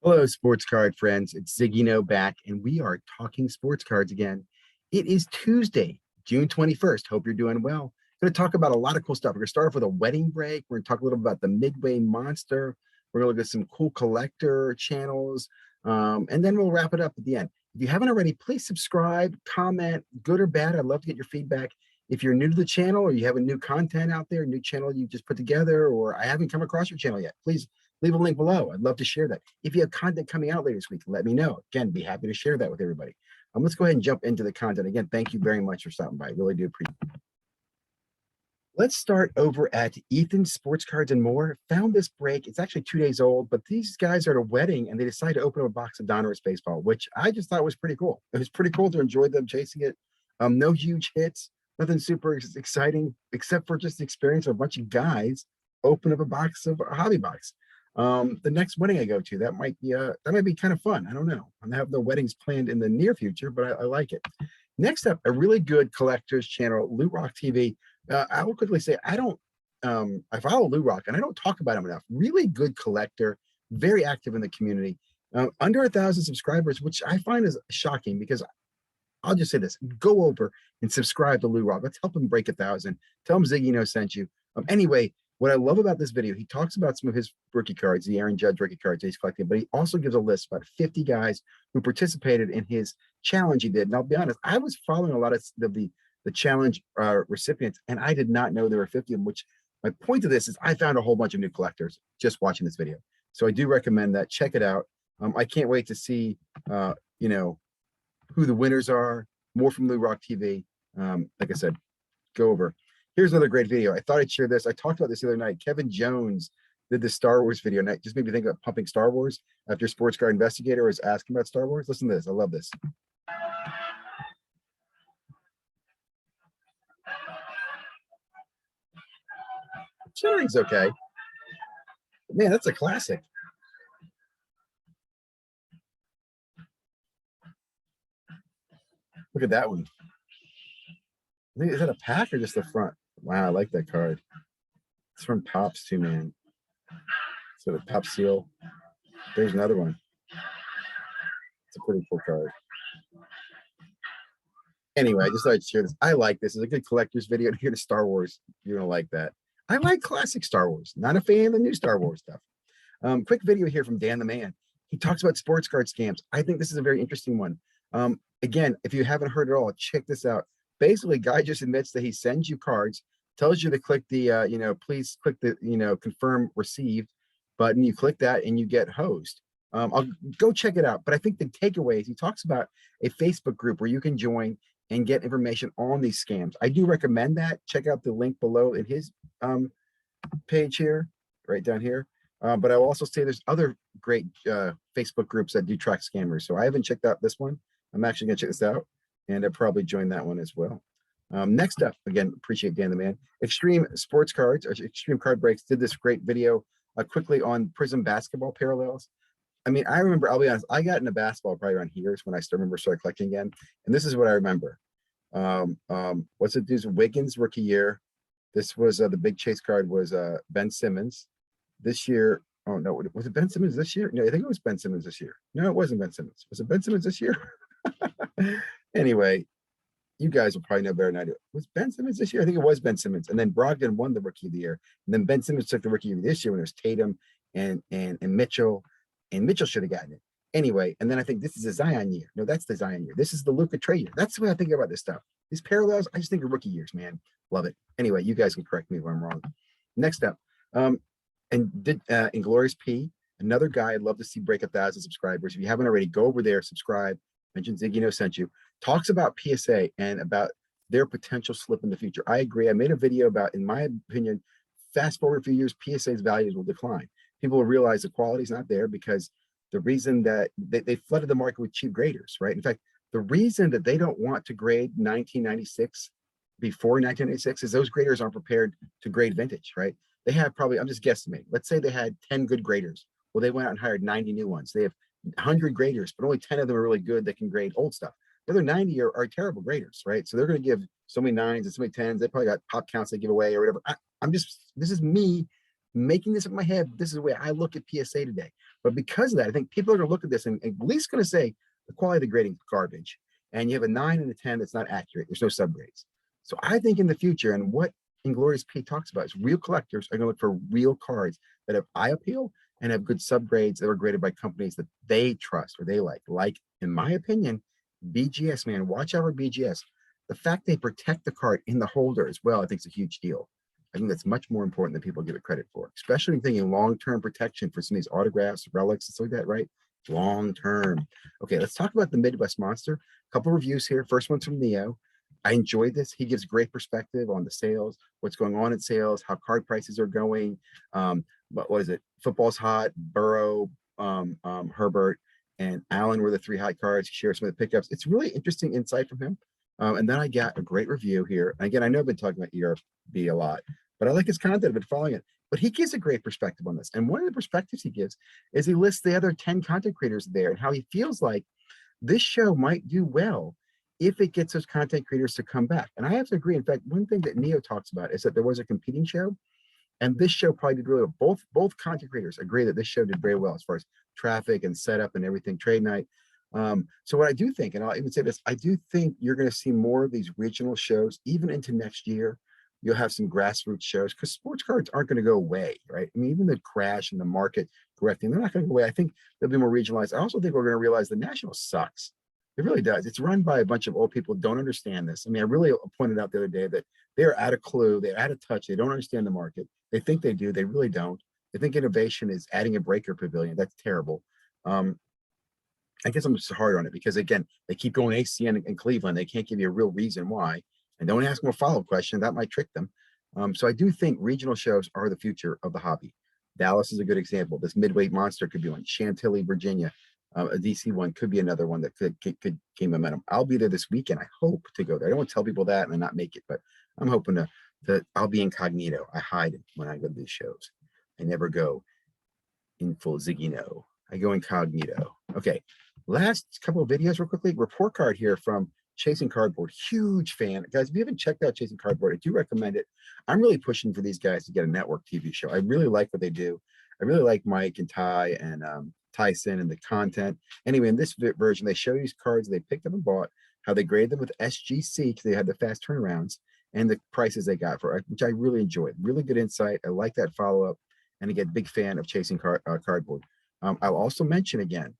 Hello, sports card friends. It's ZiggyNo back, and we are talking sports cards again. It is Tuesday, June 21st. Hope you're doing well. Going to talk about a lot of cool stuff. We're going to start off with a wedding break. We're going to talk a little about the Midway Monster. We're going to look at some cool collector channels, and then we'll wrap it up at the end. If you haven't already, please subscribe, comment, good or bad. I'd love to get your feedback. If you're new to the channel or you have a new content out there, new channel you just put together, or I haven't come across your channel yet, please leave a link below. I'd love to share that. If you have content coming out later this week, let me know. Again, be happy to share that with everybody. Let's go ahead and jump into the content. Again, thank you very much for stopping by. I really do appreciate it. Let's start over at Ethan's Sports Cards and More. Found this break. It's actually 2 days old, but these guys are at a wedding and they decided to open up a box of Donruss baseball, which I just thought was pretty cool. It was pretty cool to enjoy them chasing it. No huge hits, nothing super exciting, except for just the experience of a bunch of guys open up a box of a hobby box. The next wedding I go to, that might be kind of fun. I don't know. I have no weddings planned in the near future, but I like it. Next up, a really good collector's channel, Loot Rock TV. I will quickly say I follow Lou Rock and I don't talk about him enough. Really good collector, very active in the community. Under 1,000 subscribers, which I find is shocking because I'll just say this: go over and subscribe to Lou Rock. Let's help him break 1,000. Tell him ZiggyNo sent you. Anyway, what I love about this video, he talks about some of his rookie cards, the Aaron Judge rookie cards he's collecting, but he also gives a list of about 50 guys who participated in his challenge he did. And I'll be honest, I was following a lot of the challenge recipients, and I did not know there were 50 of them, which my point of this is I found a whole bunch of new collectors just watching this video. So I do recommend that. Check it out. I can't wait to see, who the winners are, more from Lou Rock TV. Like I said, go over. Here's another great video. I thought I'd share this. I talked about this the other night. Kevin Jones did the Star Wars video, and it just made me think about pumping Star Wars after Sports Card Investigator was asking about Star Wars. Listen to this. I love this. Chillering's okay. Man, that's a classic. Look at that one. I think, is that a pack or just the front? Wow, I like that card. It's from Pops too, man. So the Pop seal. There's another one. It's a pretty cool card. Anyway, I just thought I'd share this. I like this. It's a good collector's video. Here to Star Wars, you're gonna like that. I like classic Star Wars. Not a fan of the new Star Wars stuff. Quick video here from Dan the Man. He talks about sports card scams. I think this is a very interesting one. Again, if you haven't heard it all, check this out. Basically, guy just admits that he sends you cards, tells you to click the, please click the, confirm received button. You click that and you get hosed. I'll go check it out. But I think the takeaway is he talks about a Facebook group where you can join and get information on these scams. I do recommend that. Check out the link below in his page here, right down here. But I will also say there's other great Facebook groups that do track scammers. So I haven't checked out this one. I'm actually gonna check this out, and I'll probably join that one as well. Next up, again, appreciate Dan the Man. Extreme Sports Cards, or Extreme Card Breaks, did this great video quickly on Prism basketball parallels. I mean, I remember, I'll be honest, I got into basketball probably around here is when I started collecting again. And this is what I remember. What's it do? Wiggins rookie year. This was the big chase card was Ben Simmons. This year, oh no, was it Ben Simmons this year? No, I think it was Ben Simmons this year. No, it wasn't Ben Simmons. Was it Ben Simmons this year? Anyway, you guys will probably know better than I do. Was Ben Simmons this year? I think it was Ben Simmons. And then Brogdon won the rookie of the year. And then Ben Simmons took the rookie of this year when it was Tatum and Mitchell. And Mitchell should have gotten it. Anyway, and then I think this is a Zion year. No, that's the Zion year. This is the Luka Trey year. That's the way I think about this stuff. These parallels, I just think of rookie years, man. Love it. Anyway, you guys can correct me if I'm wrong. Next up, Inglorious P, another guy I'd love to see break 1,000 subscribers. If you haven't already, go over there, subscribe, mention ZiggyNo sent you. Talks about PSA and about their potential slip in the future. I agree. I made a video about, in my opinion, fast forward a few years, PSA's values will decline. People will realize the quality is not there because the reason that they flooded the market with cheap graders, right? In fact, the reason that they don't want to grade 1996 before 1996 is those graders aren't prepared to grade vintage, right? They have probably, I'm just guesstimating, let's say they had 10 good graders. Well, they went out and hired 90 new ones. They have 100 graders, but only 10 of them are really good that can grade old stuff. The other 90 are terrible graders, right? So they're going to give so many nines and so many tens. They probably got pop counts they give away or whatever. This is me making this in my head. This is the way I look at PSA today. But because of that, I think people are going to look at this and at least going to say the quality of the grading is garbage. And you have a 9 and a 10 that's not accurate. There's no subgrades. So I think in the future, and what Inglorious P talks about is real collectors are going to look for real cards that have eye appeal and have good subgrades that are graded by companies that they trust or they like. Like, in my opinion, BGS, man, watch out for BGS. The fact they protect the card in the holder as well, I think is a huge deal. I think that's much more important than people give it credit for, especially thinking long-term protection for some of these autographs, relics, and stuff like that, right? Long-term. Okay, let's talk about the Midwest Monster. A couple reviews here. First one's from Neo. I enjoyed this. He gives great perspective on the sales, what's going on in sales, how card prices are going. But what is it? Football's hot. Burrow, Herbert, and Allen were the 3 hot cards. He shared some of the pickups. It's really interesting insight from him. And then I got a great review here. Again, I know I've been talking about ERB a lot, but I like his content. I've been following it. But he gives a great perspective on this. And one of the perspectives he gives is he lists the other 10 content creators there and how he feels like this show might do well if it gets those content creators to come back. And I have to agree. In fact, one thing that Neo talks about is that there was a competing show, and this show probably did really well. Both content creators agree that this show did very well as far as traffic and setup and everything, trade night. So what I do think, and I'll even say this, I do think you're going to see more of these regional shows even into next year. You'll have some grassroots shows because sports cards aren't going to go away, right? I mean, even the crash in the market correcting, they're not going to go away. I think they'll be more regionalized. I also think we're going to realize the national sucks. It really does. It's run by a bunch of old people who don't understand this. I mean, I really pointed out the other day that they're out of clue, they're out of touch, they don't understand the market. They think they do, they really don't. They think innovation is adding a breaker pavilion. That's terrible. I guess I'm just hard on it because, again, they keep going ACN in Cleveland. They can't give you a real reason why. And don't ask them a follow-up question. That might trick them. So I do think regional shows are the future of the hobby. Dallas is a good example. This midweight monster could be one. Chantilly, Virginia, a DC one could be another one that could gain momentum. I'll be there this weekend. I hope to go there. I don't want to tell people that and then not make it, but I'm hoping that I'll be incognito. I hide when I go to these shows. I never go in full ZiggyNo. I go incognito. Okay, last couple of videos real quickly. Report card here from Chasing Cardboard. Huge fan. Guys, if you haven't checked out Chasing Cardboard, I do recommend it. I'm really pushing for these guys to get a network TV show. I really like what they do. I really like Mike and Ty and Tyson and the content. Anyway, in this version, they show these cards they picked up and bought, how they grade them with SGC because they had the fast turnarounds, and the prices they got for it, which I really enjoyed. Really good insight. I like that follow-up. And again, big fan of Chasing Cardboard. I'll also mention again,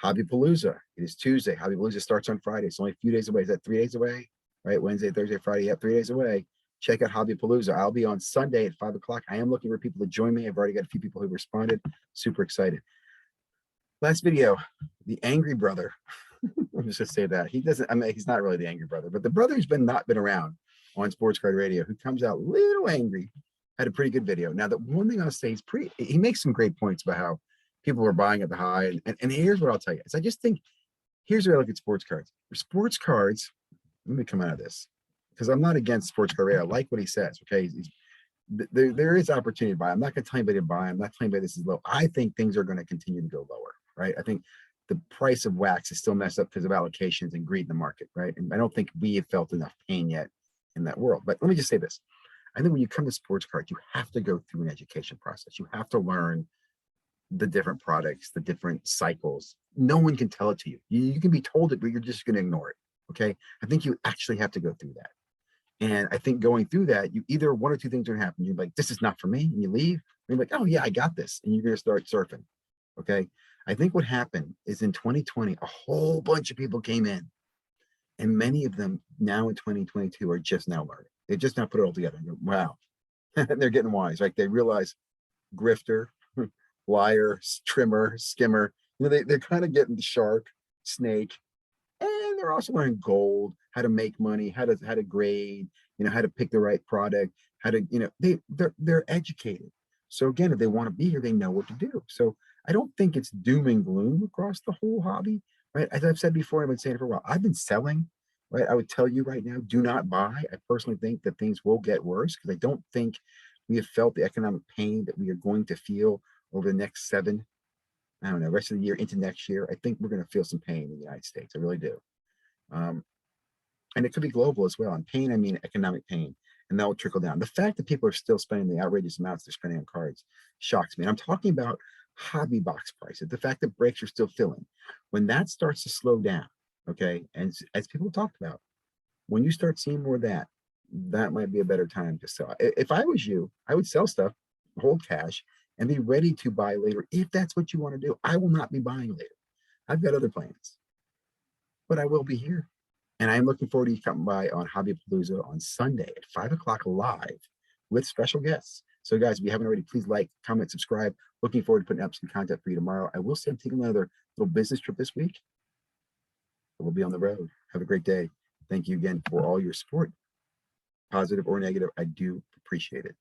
Hobbypalooza. It is Tuesday. Hobbypalooza starts on Friday. It's only a few days away. Is that 3 days away? Right? Wednesday, Thursday, Friday. Yep, 3 days away. Check out Hobbypalooza. I'll be on Sunday at 5 o'clock. I am looking for people to join me. I've already got a few people who responded. Super excited. Last video, the angry brother. I'm just gonna say that. He doesn't, I mean, he's not really the angry brother, but the brother who's not been around on Sports Card Radio, who comes out a little angry, had a pretty good video. Now, the one thing I'll say, he makes some great points about how people are buying at the high. And here's what I'll tell you. Is I just think, here's where I look at sports cards. For sports cards, let me come out of this, because I'm not against Sports Card Radio. I like what he says, okay? There is opportunity to buy. I'm not going to tell anybody to buy. I'm not telling anybody this is low. I think things are going to continue to go lower, right? I think the price of wax is still messed up because of allocations and greed in the market, right? And I don't think we have felt enough pain yet in that world. But let me just say this. I think when you come to sports cards, you have to go through an education process. You have to learn the different products, the different cycles. No one can tell it to you. You can be told it, but you're just going to ignore it, okay? I think you actually have to go through that. And I think going through that, you either one or two things are going to happen. You're like, this is not for me, and you leave. And you're like, oh yeah, I got this. And you're going to start surfing, okay? I think what happened is in 2020, a whole bunch of people came in, and many of them now in 2022 are just now learning. They just now put it all together and go, wow. They're getting wise, right? They realize grifter, liar, trimmer, skimmer, you know, they're kind of getting the shark, snake, and they're also learning gold, how to make money, how to grade, you know, how to pick the right product, how to, you know, they're educated. So again, if they want to be here, they know what to do. So I don't think it's doom and gloom across the whole hobby, right? As I've said before, I've been saying it for a while. I've been selling, right? I would tell you right now, do not buy. I personally think that things will get worse because I don't think we have felt the economic pain that we are going to feel over the next I don't know, rest of the year into next year. I think we're going to feel some pain in the United States. I really do. And it could be global as well. And pain, I mean economic pain. and that will trickle down. The fact that people are still spending the outrageous amounts they're spending on cards shocks me. And I'm talking about hobby box prices, the fact that breaks are still filling. When that starts to slow down, okay, and as people talked about, when you start seeing more of that, that might be a better time to sell. If I was you, I would sell stuff, hold cash, and be ready to buy later if that's what you want to do. I will not be buying later. I've got other plans, but I will be here. And I'm looking forward to you coming by on Hobbypalooza on Sunday at 5 o'clock live with special guests. So, guys, if you haven't already, please like, comment, subscribe. Looking forward to putting up some content for you tomorrow. I will say I'm taking another little business trip this week. We'll be on the road. Have a great day. Thank you again for all your support, positive or negative. I do appreciate it.